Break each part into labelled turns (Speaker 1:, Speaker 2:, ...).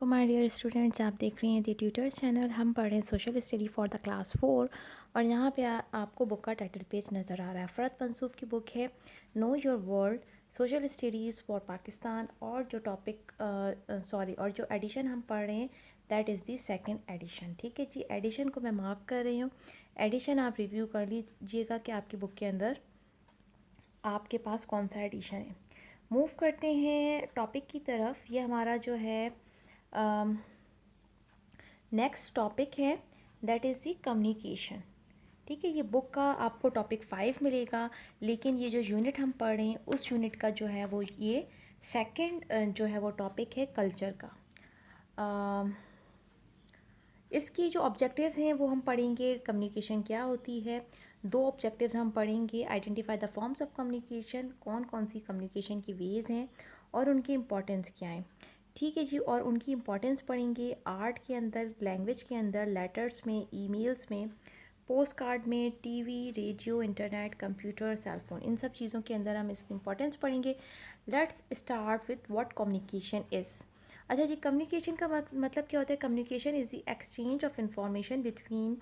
Speaker 1: तो my dear students, आप देख रहे हैं द ट्यूटर चैनल। हम पढ़ रहे हैं social study for the class 4 और यहाँ पे आपको बुक का टाइटल पेज नज़र आ रहा है। फ़रत मंसूब की बुक है know your world social studies for Pakistan. और जो टॉपिक और जो एडिशन हम पढ़ रहे हैं that is the second edition. ठीक है जी, एडिशन को मैं मार्क कर रही हूँ। एडिशन आप रिव्यू कर लीजिएगा कि आपकी बुक के अंदर आपके पास कौन सा एडिशन है। मूव करते हैं टॉपिक की तरफ। ये हमारा जो है नेक्स्ट टॉपिक है दैट इज़ दी कम्युनिकेशन। ठीक है, ये बुक का आपको टॉपिक 5 मिलेगा, लेकिन ये जो यूनिट हम पढ़ रहे हैं उस यूनिट का जो है वो ये सेकंड जो है वो टॉपिक है कल्चर का। इसकी जो ऑब्जेक्टिव्स हैं वो हम पढ़ेंगे कम्युनिकेशन क्या होती है। दो ऑब्जेक्टिव्स हम पढ़ेंगे, identify the forms of communication, कौन कौन सी कम्युनिकेशन की वेज़ हैं और उनकी इम्पोर्टेंस क्या है। ठीक है जी, और उनकी इम्पोर्टेंस पढ़ेंगे आर्ट के अंदर, लैंग्वेज के अंदर, लेटर्स में, ईमेल्स में, पोस्ट कार्ड में, TV, radio, internet, computer, cellphone, इन सब चीज़ों के अंदर हम इसकी इम्पोर्टेंस पढ़ेंगे। Let's start with what communication is. अच्छा जी, कम्युनिकेशन का मतलब क्या होता है? Communication is the exchange of information between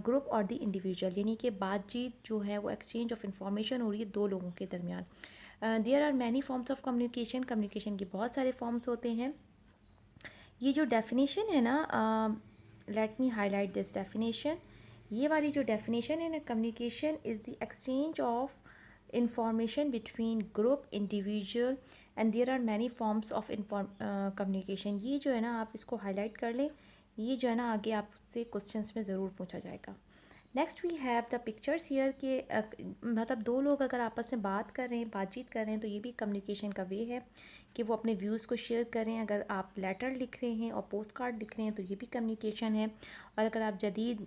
Speaker 1: group और द इंडिविजुअल, यानी कि बातचीत जो है वो एक्सचेंज ऑफ इंफॉर्मेशन हो रही है दो लोगों के दरमियान। There are many forms of communication, communication के बहुत सारे फॉर्म्स होते हैं। ये जो डेफिनेशन है ना, let me highlight this definition. ये वाली जो डेफिनेशन है ना, communication is the exchange of information between group individual and there are many forms of communication. ये जो है ना, आप इसको हाईलाइट कर लें। ये जो है ना, आगे आपसे क्वेश्चंस में ज़रूर पूछा जाएगा। Next we have the pictures here के मतलब दो लोग अगर आपस में बात कर रहे हैं, बातचीत कर रहे हैं, तो ये भी कम्युनिकेशन का वे है कि वो अपने व्यूज़ को शेयर करें। अगर आप लेटर लिख रहे हैं और पोस्ट कार्ड लिख रहे हैं तो ये भी कम्युनिकेशन है। और अगर आप जदीद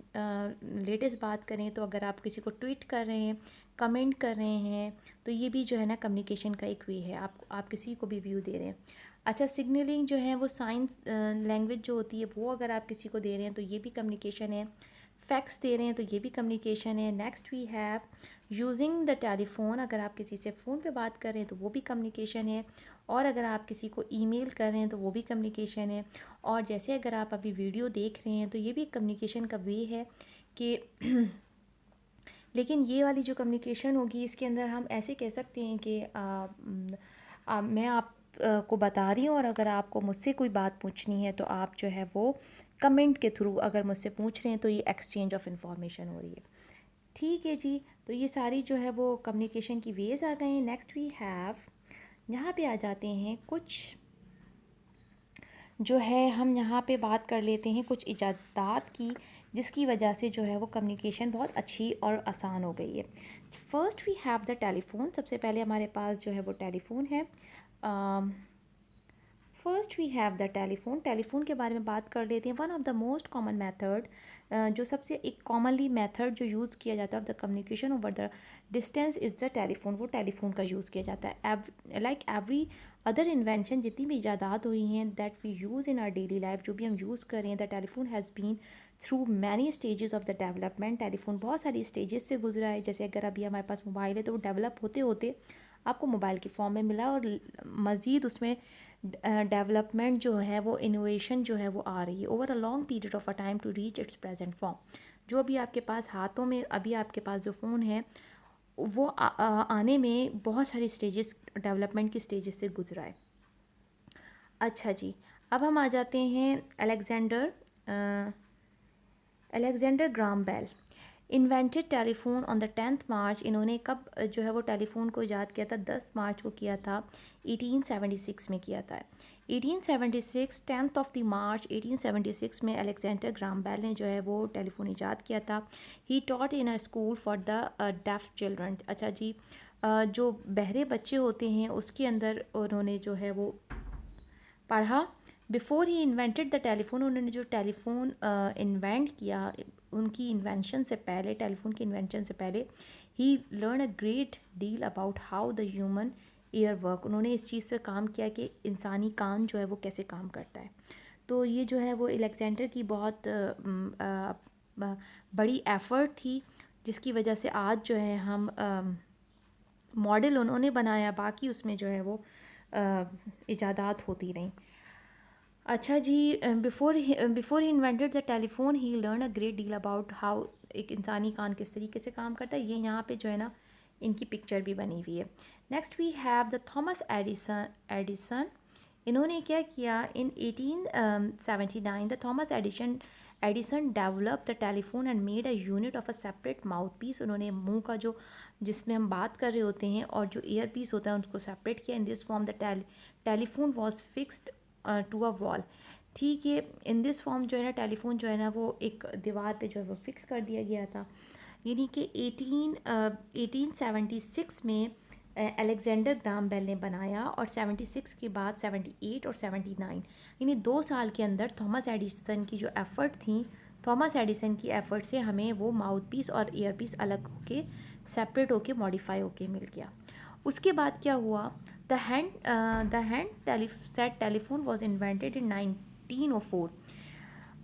Speaker 1: लेटेस्ट बात करें तो अगर आप किसी को ट्वीट कर रहे हैं, कमेंट कर रहे हैं, तो ये भी जो है ना कम्युनिकेशन का एक वे है। आप किसी को भी व्यू दे रहे हैं। अच्छा, सिग्नलिंग जो है वो साइंस लैंग्वेज जो होती है वो अगर आप किसी को दे रहे हैं तो ये भी कम्युनिकेशन है। फैक्ट्स दे रहे हैं तो ये भी कम्युनिकेशन है। Next we have using the telephone, अगर आप किसी से फ़ोन पे बात कर रहे हैं तो वो भी कम्युनिकेशन है। और अगर आप किसी को ईमेल कर रहे हैं तो वो भी कम्युनिकेशन है। और जैसे अगर आप अभी वीडियो देख रहे हैं तो ये भी कम्युनिकेशन का वे है कि लेकिन ये वाली जो कम्युनिकेशन होगी इसके अंदर हम ऐसे कह सकते हैं कि मैं आप को बता रही हूँ और अगर आपको मुझसे कोई बात पूछनी है तो आप जो है वो कमेंट के थ्रू अगर मुझसे पूछ रहे हैं तो ये एक्सचेंज ऑफ इंफॉर्मेशन हो रही है। ठीक है जी, तो ये सारी जो है वो कम्युनिकेशन की वेज आ गए हैं। नेक्स्ट वी हैव, यहाँ पे आ जाते हैं कुछ जो है, हम यहाँ पे बात कर लेते हैं कुछ इजादात की जिसकी वजह से जो है वो कम्युनिकेशन बहुत अच्छी और आसान हो गई है। First we have the telephone. सबसे पहले हमारे पास जो है वो टेलीफोन है। First we have the telephone. Telephone के बारे में बात कर लेते हैं। One of the most common method, जो सबसे एक कॉमनली मेथड जो यूज़ किया जाता है of the communication over the distance is the telephone. वो टेलीफोन का यूज़ किया जाता है। लाइक एवरी अदर इन्वेंशन, जितनी भी ईजादात हुई हैं that we use in our daily life, जो भी हम यूज़ कर रहे हैं, the telephone has been through many stages of the development. Telephone बहुत सारी स्टेजेस से गुजरा है। जैसे अगर अभी हमारे पास मोबाइल है तो वो डेवलप होते होते आपको मोबाइल की फॉर्म में मिला और मज़ीद उसमें डेवलपमेंट जो है वो इनोवेशन जो है वो आ रही है over a long period of a time to reach its present form. जो अभी आपके पास हाथों में, अभी आपके पास जो फ़ोन है वो आने में बहुत सारी स्टेजेस, डेवलपमेंट की स्टेजेस से गुजरा है। अच्छा जी, अब हम आ जाते हैं Alexander Graham Bell invented telephone on the 10th March. इन्होंने कब जो है वो टेलीफोन को ईजाद किया था? 10 मार्च को किया था, 1876 में किया था। 1876 10th ऑफ द मार्च 1876 में अलेक्जेंडर ग्राम बेल ने जो है वो टेलीफोन ईजाद किया था। He taught in a school for the deaf children. अच्छा जी, जो बहरे बच्चे होते हैं उसके अंदर उन्होंने जो है वो पढ़ा। Before he invented the telephone, उन्होंने जो टेलीफोन इन्वेंट किया, उनकी इन्वेंशन से पहले, टेलीफोन की इन्वेंशन से पहले, he learn a great deal about how the human ear work. उन्होंने इस चीज़ पे काम किया कि इंसानी कान जो है वो कैसे काम करता है। तो ये जो है वो अलेक्जेंडर की बहुत बड़ी एफ़र्ट थी जिसकी वजह से आज जो है हम मॉडल उन्होंने बनाया, बाकी उसमें जो है वो इजादात होती रहीं। अच्छा जी, before he invented the telephone he learn a great deal about how एक इंसानी कान किस तरीके से काम करता है। ये यहाँ पे जो है ना इनकी पिक्चर भी बनी हुई है। Next we have the Thomas Edison. इन्होंने क्या किया in 1879 the Thomas Edison develop the telephone and made a unit of a separate mouthpiece. उन्होंने मुंह का जो जिसमें हम बात कर रहे होते हैं और जो ईयर पीस होता है उसको सेपरेट किया। In this form the telephone was fixed to a wall. ठीक है, इन दिस फॉर्म जो है ना टेलीफोन जो है ना वो एक दीवार पे जो है वो फिक्स कर दिया गया था। यानी कि 1876 में अलेक्जेंडर ग्राम बेल ने बनाया और 76 के बाद 78 और 79 यानी 2 साल के अंदर थॉमस एडिसन की एफ़र्ट से हमें वो माउथ पीस और ईयर पीस अलग होके सेपरेट होके मॉडिफाई होके मिल गया। उसके बाद क्या हुआ, the hand set telephone was invented in 1904।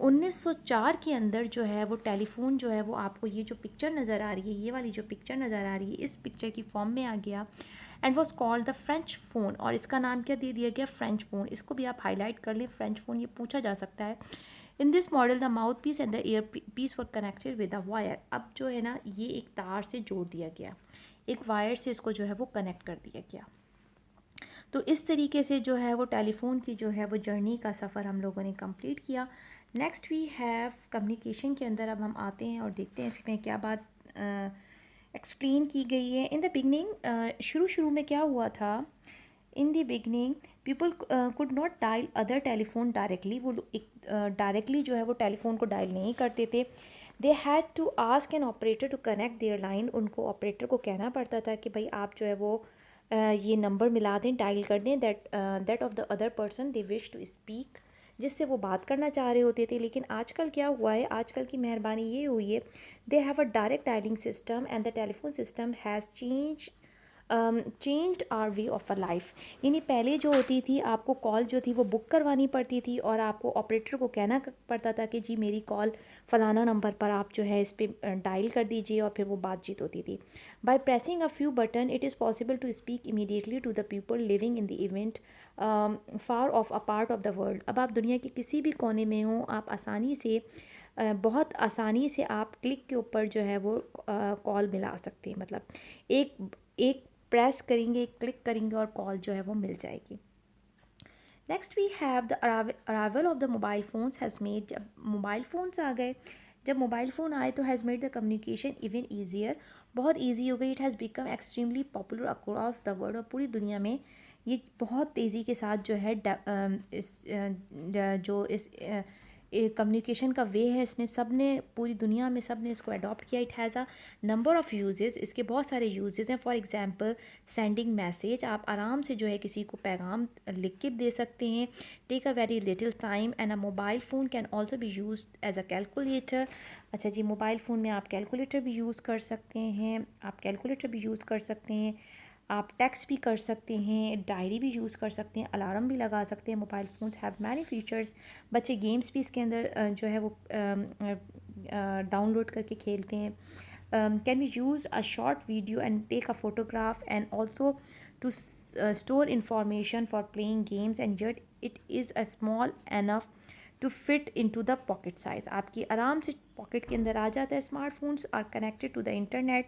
Speaker 1: 1904 के अंदर जो है वो टेलीफोन जो है वो आपको ये जो पिक्चर नज़र आ रही है, ये वाली जो पिक्चर नज़र आ रही है इस पिक्चर की फॉर्म में आ गया and was called the French phone. और इसका नाम क्या दे दिया गया, फ्रेंच फ़ोन। इसको भी आप हाईलाइट कर लें, फ्रेंच फ़ोन ये पूछा जा सकता है। In this model the mouthpiece and the earpiece were connected with a wire. अब जो है ना ये एक तार से जोड़ दिया गया, एक वायर से इसको जो है वो कनेक्ट कर दिया गया। तो इस तरीके से जो है वो टेलीफोन की जो है वो जर्नी का सफ़र हम लोगों ने कंप्लीट किया। नेक्स्ट वी हैव कम्युनिकेशन के अंदर अब हम आते हैं और देखते हैं इसमें क्या बात एक्सप्लेन की गई है। इन द बिगनिंग शुरू में क्या हुआ था, in the beginning people could not dial other telephone directly. वो एक डायरेक्टली जो है वो टेलीफोन को डायल नहीं करते थे। They had to ask an operator to connect their line. उनको ऑपरेटर को कहना पड़ता था कि भाई आप जो है वो ये नंबर मिला दें, डायल कर दें that of the other person they wish to speak, जिससे वो बात करना चाह रहे होते थे। लेकिन आजकल क्या हुआ है, आजकल की मेहरबानी ये हुई है, they have a direct dialling system and the telephone system has changed our way of a life. यानी पहले जो होती थी आपको कॉल जो थी वो बुक करवानी पड़ती थी और आपको ऑपरेटर को कहना पड़ता था कि जी मेरी कॉल फ़लाना नंबर पर आप जो है इस पर डायल कर दीजिए और फिर वो बातचीत होती थी। By pressing a few button it is possible to speak immediately to the people living in the event far of a part of the world. अब आप दुनिया के किसी भी कोने में हों, आप आसानी से बहुत आसानी से आप क्लिक के ऊपर जो है वो कॉल मिला सकते हैं। मतलब एक एक प्रेस करेंगे, क्लिक करेंगे और कॉल जो है वो मिल जाएगी। Next we have the arrival of the mobile phones has made. जब मोबाइल फ़ोन्स आ गए, जब मोबाइल फ़ोन आए तो has made the communication even easier. बहुत ईजी हो गई। It has become extremely popular across the world. और पूरी दुनिया में ये बहुत तेज़ी के साथ जो है इस कम्युनिकेशन का वे है, इसने सब ने पूरी दुनिया में सब ने इसको अडॉप्ट किया। It has a number of uses. इसके बहुत सारे यूजेस हैं। फॉर एग्जांपल सेंडिंग मैसेज, आप आराम से जो है किसी को पैगाम लिख के दे सकते हैं। Take a very little time and a mobile phone can also be use as a calculator. अच्छा जी, मोबाइल फ़ोन में आप कैलकुलेटर भी यूज़ कर सकते हैं, आप कैलकुलेटर भी यूज़ कर सकते हैं, आप टेक्स्ट भी कर सकते हैं, डायरी भी यूज़ कर सकते हैं, अलार्म भी लगा सकते हैं। Mobile phones have many features. बच्चे गेम्स भी इसके अंदर जो है वो डाउनलोड करके खेलते हैं। Can we use a short video and take a photograph and also to store information for playing games and yet it is a small enough to fit in to the pocket size. आपकी आराम से pocket के अंदर आ जाता है। Smartphones are connected to the internet.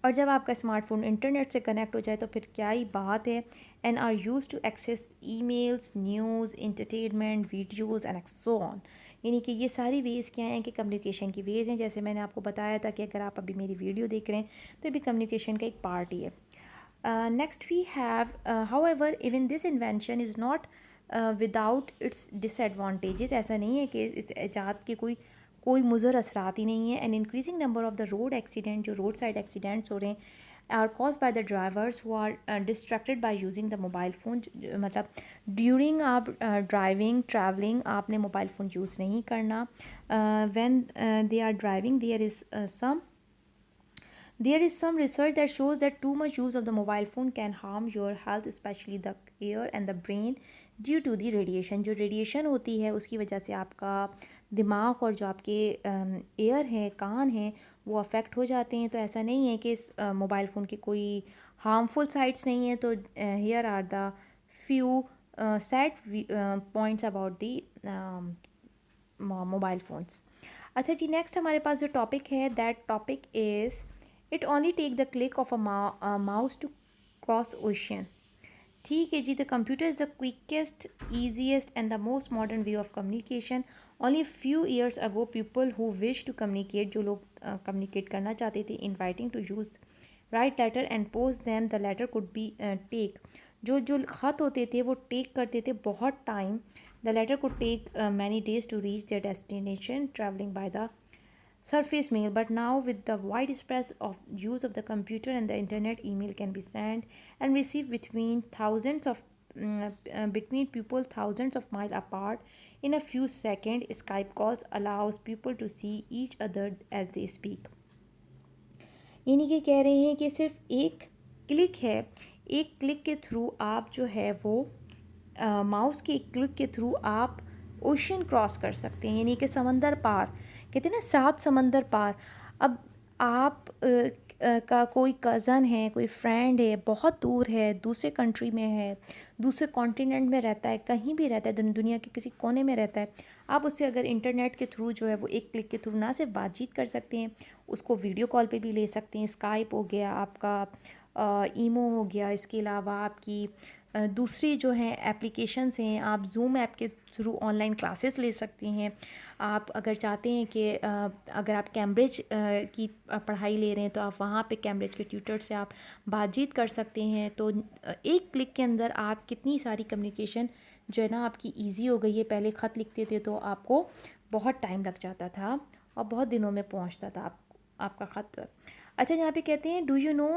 Speaker 1: और जब आपका स्मार्टफोन इंटरनेट से कनेक्ट हो जाए तो फिर क्या ही बात है। And are use to access emails, news, entertainment, videos and so on. यानी कि ये सारी वेज़ क्या हैं कि कम्युनिकेशन की वेज़ हैं। जैसे मैंने आपको बताया था कि अगर आप अभी मेरी वीडियो देख रहे हैं तो ये भी कम्युनिकेशन का एक पार्ट ही है। Next we have however even this invention is not without its disadvantages. ऐसा नहीं है कि इस ईजाद के कोई मुज़र असरात ही नहीं है। An increasing number of the road accident, जो रोड साइड एक्सीडेंट्स हो रहे हैं, are cause by the drivers who are distracted by using the mobile phone. मतलब ड्यूरिंग आप ड्राइविंग ट्रैवलिंग आपने मोबाइल फ़ोन यूज़ नहीं करना। When they are driving there is some research that shows that too much use of the mobile phone can harm your health, especially the ear and the brain due to the radiation. जो radiation होती है उसकी वजह से आपका दिमाग और जो आपके एयर हैं, कान हैं, वो अफेक्ट हो जाते हैं। तो ऐसा नहीं है कि इस मोबाइल फ़ोन के कोई हार्मफुल साइड्स नहीं हैं। तो here are the few sad points about the mobile phones. अच्छा जी, नेक्स्ट हमारे पास जो टॉपिक है, that topic is it only take the click of a mouse to cross ocean. ठीक है जी, the computer is the quickest, easiest and the most modern way of communication. Only few years ago people who wish to communicate, जो लोग communicate करना चाहते थे, in writing to use write letter and post them, the letter could be take, जो जो ख़त होते थे वो टेक करते थे बहुत time. The letter could take many days to reach their destination travelling by the surface mail. But now with the widespread of use of the computer and the internet, email can be sent and received between thousands of between people thousands of miles apart in a few seconds. Skype calls allows people to see each other as they speak. यानी कि कह रहे हैं कि सिर्फ एक click है, एक क्लिक के थ्रू आप जो है वो माउस के एक क्लिक के थ्रू आप ओशन क्रॉस कर सकते हैं, यानी कि समंदर पार, कहते हैं ना 7 समंदर पार। अब आप का कोई कज़न है, कोई फ्रेंड है, बहुत दूर है, दूसरे कंट्री में है, दूसरे कॉन्टिनेंट में रहता है, कहीं भी रहता है, दुनिया के किसी कोने में रहता है, आप उससे अगर इंटरनेट के थ्रू जो है वो एक क्लिक के थ्रू ना सिर्फ बातचीत कर सकते हैं, उसको वीडियो कॉल पे भी ले सकते हैं। स्काइप हो गया आपका, ईमो हो गया, इसके अलावा आपकी दूसरी जो हैं एप्लीकेशंस हैं, आप ज़ूम ऐप के थ्रू ऑनलाइन क्लासेस ले सकते हैं। आप अगर चाहते हैं कि अगर आप कैम्ब्रिज की पढ़ाई ले रहे हैं तो आप वहाँ पे कैम्ब्रिज के ट्यूटर से आप बातचीत कर सकते हैं। तो एक क्लिक के अंदर आप कितनी सारी कम्युनिकेशन जो है ना आपकी ईजी हो गई है। पहले ख़त लिखते थे तो आपको बहुत टाइम लग जाता था और बहुत दिनों में पहुँचता था आपका ख़त। अच्छा, यहाँ पे कहते हैं, do you know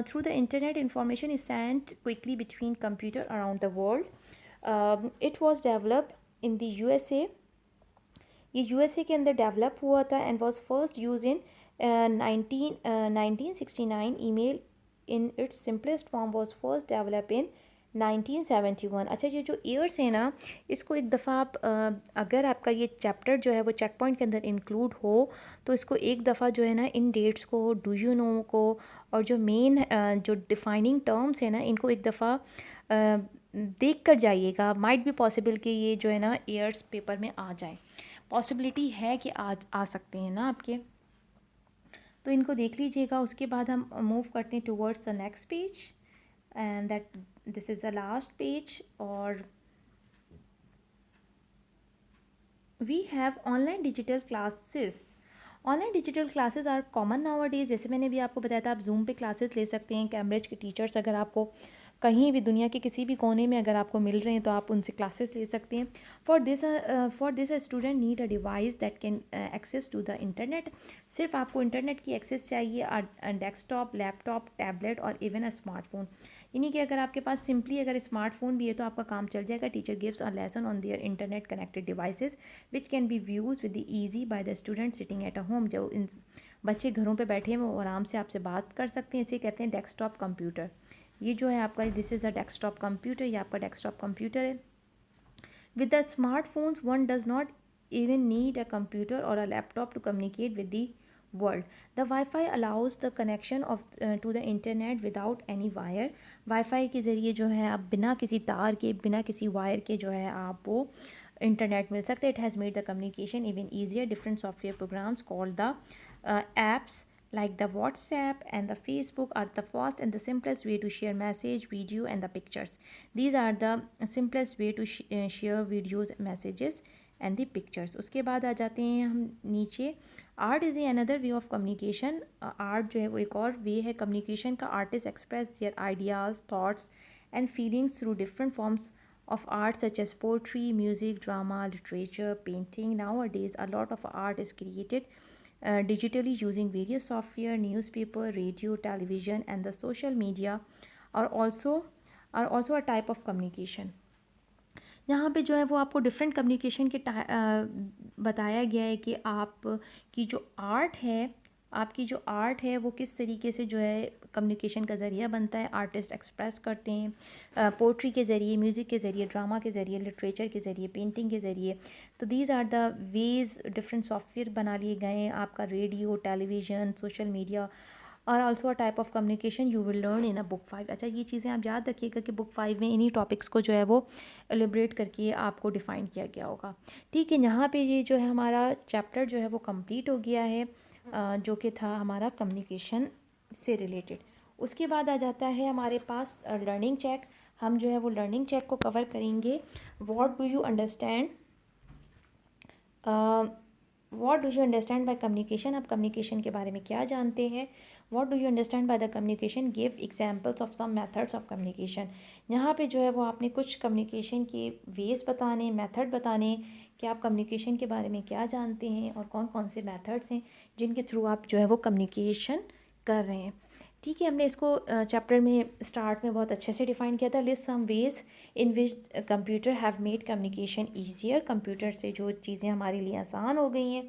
Speaker 1: through the internet information is sent quickly between computer around the world. It was developed in the USA. ये यूएसए के अंदर डेवलप हुआ था and was first use in 1969। Email in its simplest form was first develop in 1971। अच्छा, ये जो years है ना, इसको एक दफ़ा आप अगर आपका ये चैप्टर जो है वो चेक पॉइंट के अंदर इंक्लूड हो तो इसको एक दफ़ा जो है ना इन डेट्स को, डू यू नो को, और जो मेन जो डिफाइनिंग टर्म्स है ना, इनको एक दफ़ा देख कर जाइएगा। माइट बी पॉसिबल कि ये जो है ना ईयर्स पेपर में आ जाए, पॉसिबिलिटी है कि आज आ सकते हैं ना आपके, तो इनको देख लीजिएगा। उसके बाद हम मूव करते हैं towards the next page and that this is the last page. और we have online digital classes. Online digital classes are common nowadays. जैसे मैंने भी आपको बताया था, आप जूम पे क्लासेस ले सकते हैं। कैम्ब्रिज के टीचर्स अगर आपको कहीं भी दुनिया के किसी भी कोने में अगर आपको मिल रहे हैं तो आप उनसे क्लासेस ले सकते हैं। For this a student need a device that can access to the internet. सिर्फ आपको इंटरनेट की एक्सेस चाहिए, डेस्कटॉप, लैपटॉप, टैबलेट और इवन अ स्मार्टफोन। यानी कि अगर आपके पास सिंपली अगर स्मार्टफोन भी है तो आपका काम चल जाएगा। Teacher gives a lesson on their internet connected devices which can be views with easy by the student sitting at a home. जो इन बच्चे घरों पे बैठे हैं वो आराम से आपसे बात कर सकते हैं। इसे कहते हैं डेस्कटॉप कंप्यूटर। ये जो है आपका, this is a desktop computer, ये आपका डेस्कटॉप कंप्यूटर है। With the smartphones one does not even need a computer or a laptop to communicate with the world. The Wi-Fi allows the connection of to the internet without any wire. Wi-Fi के ज़रिए जो है आप बिना किसी तार के, बिना किसी वायर के जो है आप वो इंटरनेट मिल सकते हैं। It has made the communication even easier. Different software programs called the apps like the WhatsApp and the Facebook are the fast and the simplest way to share message, video and the pictures. These are the simplest way to share videos, messages and the pictures. उसके बाद आ जाते हैं हम नीचे। Art is another way of communication. Art जो है वो एक और वे है कम्युनिकेशन का। Artist express their ideas, thoughts and feelings through different forms of art such as poetry, music, drama, literature, painting. Nowadays, a lot of art is created digitally using various software, newspaper, radio, television, and the social media are also a type of communication. यहाँ पे जो है वो आपको different communication के बताया गया है कि आप की जो आर्ट है, आपकी जो आर्ट है वो किस तरीके से जो है कम्युनिकेशन का ज़रिया बनता है। आर्टिस्ट एक्सप्रेस करते हैं पोट्री के ज़रिए, म्यूज़िक के ज़रिए, ड्रामा के ज़रिए, लिटरेचर के ज़रिए, पेंटिंग के ज़रिए। तो these are the ways. Different software बना लिए गए हैं आपका रेडियो, टेलीविज़न, सोशल मीडिया और also a type of communication you will learn in a book 5। अच्छा, ये चीज़ें आप याद रखिएगा कि बुक 5 में इन्हीं टॉपिक्स को जो है वो एलिब्रेट करके आपको डिफ़ाइन किया गया होगा। ठीक है, यहाँ पे ये जो है हमारा चैप्टर जो है वो कंप्लीट हो गया है, जो कि था हमारा कम्युनिकेशन से रिलेटेड। उसके बाद आ जाता है हमारे पास लर्निंग चेक। हम जो है वो लर्निंग चेक को कवर करेंगे। What do you understand, what do you understand by communication, आप कम्युनिकेशन के बारे में क्या जानते हैं। What do you understand by the communication, give examples of some methods of communication. यहाँ पे जो है वो आपने कुछ कम्युनिकेशन के वेज बताने, मेथड बताने कि आप कम्युनिकेशन के बारे में क्या जानते हैं और कौन कौन से मेथड्स हैं जिनके थ्रू आप जो है वो कम्युनिकेशन कर रहे हैं। ठीक है, हमने इसको चैप्टर में स्टार्ट में बहुत अच्छे से डिफ़ाइन किया था। List some ways in which computer have made communication easier, computer से जो चीज़ें हमारे लिए आसान हो गई हैं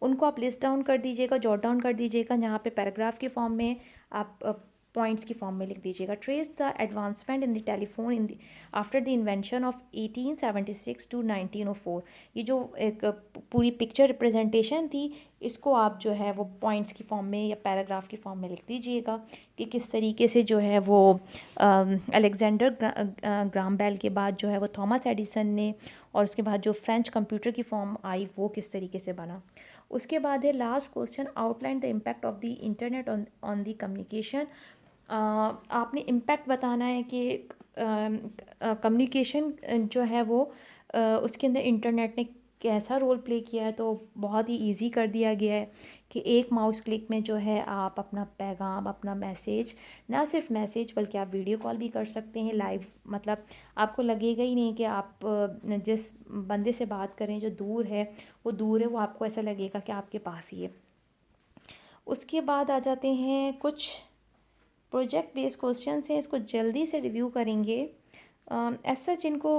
Speaker 1: उनको आप लिस्ट डाउन कर दीजिएगा, जॉट डाउन कर दीजिएगा। यहाँ पे पैराग्राफ के फॉर्म में आप पॉइंट्स की फॉर्म में लिख दीजिएगा। Trace the advancement in the telephone in after the invention of 1876 to 1904। ये जो एक पूरी पिक्चर रिप्रेजेंटेशन थी, इसको आप जो है वो पॉइंट्स की फॉर्म में या पैराग्राफ की फॉर्म में लिख दीजिएगा कि किस तरीके से जो है वो अलेक्जेंडर ग्राम बेल के बाद जो है वो थॉमस एडिसन ने, और उसके बाद जो फ्रेंच कंप्यूटर की फॉर्म आई वो किस तरीके से बना। उसके बाद है last question, outline the impact of the internet on the communication. आपने इम्पैक्ट बताना है कि कम्युनिकेशन जो है वो उसके अंदर इंटरनेट ने कैसा रोल प्ले किया है। तो बहुत ही इजी कर दिया गया है कि एक माउस क्लिक में जो है आप अपना पैगाम, अपना मैसेज, ना सिर्फ मैसेज बल्कि आप वीडियो कॉल भी कर सकते हैं लाइव। मतलब आपको लगेगा ही नहीं कि आप जिस बंदे से बात करें जो दूर है वो दूर है, वो आपको ऐसा लगेगा कि आपके पास ही है। उसके बाद आ जाते हैं कुछ प्रोजेक्ट बेस्ड क्वेश्चंस हैं, इसको जल्दी से रिव्यू करेंगे। ऐसा जिनको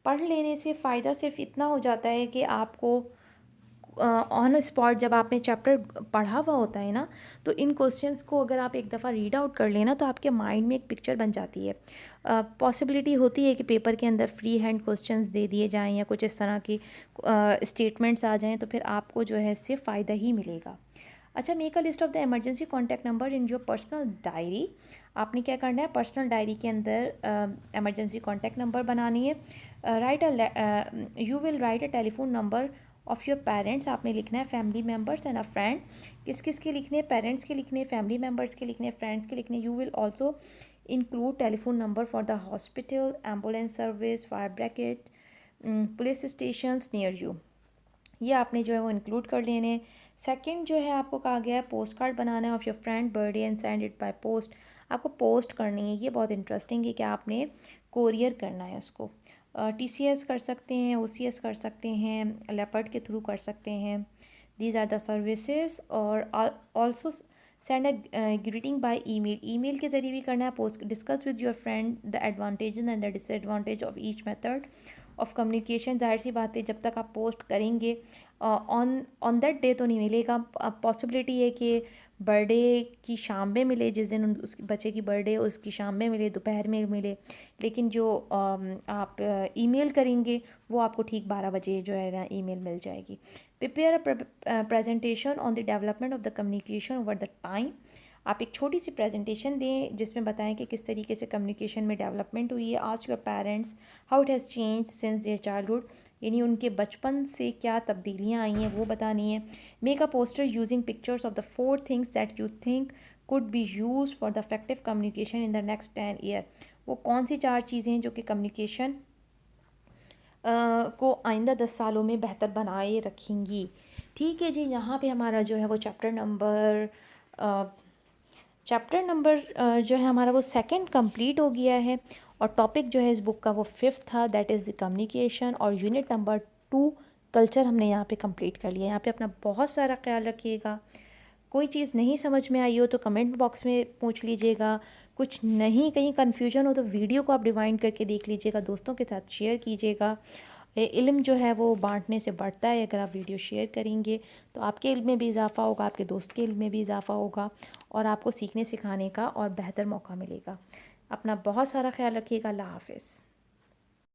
Speaker 1: पढ़ लेने से फ़ायदा सिर्फ इतना हो जाता है कि आपको ऑन स्पॉट जब आपने चैप्टर पढ़ा हुआ होता है ना, तो इन क्वेश्चंस को अगर आप एक दफ़ा रीड आउट कर लेना तो आपके माइंड में एक पिक्चर बन जाती है। पॉसिबिलिटी होती है कि पेपर के अंदर फ्री हैंड क्वेश्चंस दे दिए जाएं या कुछ इस तरह की स्टेटमेंट्स आ जाएं, तो फिर आपको जो है इससे फ़ायदा ही मिलेगा। अच्छा, make a list of the emergency contact number in your personal diary. आपने क्या करना है, पर्सनल डायरी के अंदर इमरजेंसी कॉन्टैक्ट नंबर बनानी है। You will write a telephone number of your parents. आपने लिखना है family members and a friend. किस किस के लिखने, पेरेंट्स के लिखने, फैमिली मेम्बर्स के लिखने, फ्रेंड्स के लिखने। You will also include telephone number for the hospital, ambulance service, fire brigade, police stations near you. ये आपने जो है वो इंक्लूड कर लेने। सेकंड जो है आपको कहा गया है पोस्ट कार्ड बनाना है of your friend birthday and send it by post. आपको पोस्ट करनी है, ये बहुत इंटरेस्टिंग है कि आपने कोरियर करना है उसको। TCS कर सकते हैं, OCS कर सकते हैं, लेपर्ड के थ्रू कर सकते हैं। These are the services. और also send a greeting by email. Email के ज़रिए भी करना है। Post discuss with your friend the advantage and the disadvantage of each method of communication. जाहिर सी बात है, जब तक आप पोस्ट करेंगे ऑन ऑन दैट डे तो नहीं मिलेगा। पॉसिबिलिटी है कि बर्थडे की शाम में मिले, जिस दिन उसके बच्चे की बर्थडे उसकी शाम में मिले, दोपहर में मिले। लेकिन जो आप ईमेल करेंगे वो आपको ठीक 12 बजे जो है ना ईमेल मिल जाएगी। Prepare a presentation on the development of the communication over the time. आप एक छोटी सी प्रेजेंटेशन दें जिसमें बताएं कि किस तरीके से कम्युनिकेशन में डेवलपमेंट हुई है। Ask your parents how it has change since their childhood, यानी उनके बचपन से क्या तब्दीलियाँ आई हैं वो बतानी है। Make a poster using pictures of the 4 things that you think could be use for the effective communication in the next 10 year. वो कौन सी 4 चीज़ें हैं जो कि कम्युनिकेशन को आइंदा 10 सालों में बेहतर बनाए रखेंगी। ठीक है जी, यहाँ पे हमारा जो है वो चैप्टर नंबर जो है हमारा वो सेकंड कंप्लीट हो गया है। और टॉपिक जो है इस बुक का वो 5th था, दैट इज़ द कम्युनिकेशन। और यूनिट नंबर 2 कल्चर हमने यहाँ पे कंप्लीट कर लिया। यहाँ पे अपना बहुत सारा ख्याल रखिएगा। कोई चीज़ नहीं समझ में आई हो तो कमेंट बॉक्स में पूछ लीजिएगा। कुछ नहीं, कहीं कन्फ्यूजन हो तो वीडियो को आप रिवाइंड करके देख लीजिएगा, दोस्तों के साथ शेयर कीजिएगा। इल्म जो है वो बांटने से बढ़ता है। अगर आप वीडियो शेयर करेंगे तो आपके इल्म में भी इजाफ़ा होगा, आपके दोस्त के इल्म में भी इजाफ़ा होगा और आपको सीखने सिखाने का और बेहतर मौका मिलेगा। अपना बहुत सारा ख्याल रखिएगा। अल्लाह हाफ़िज़।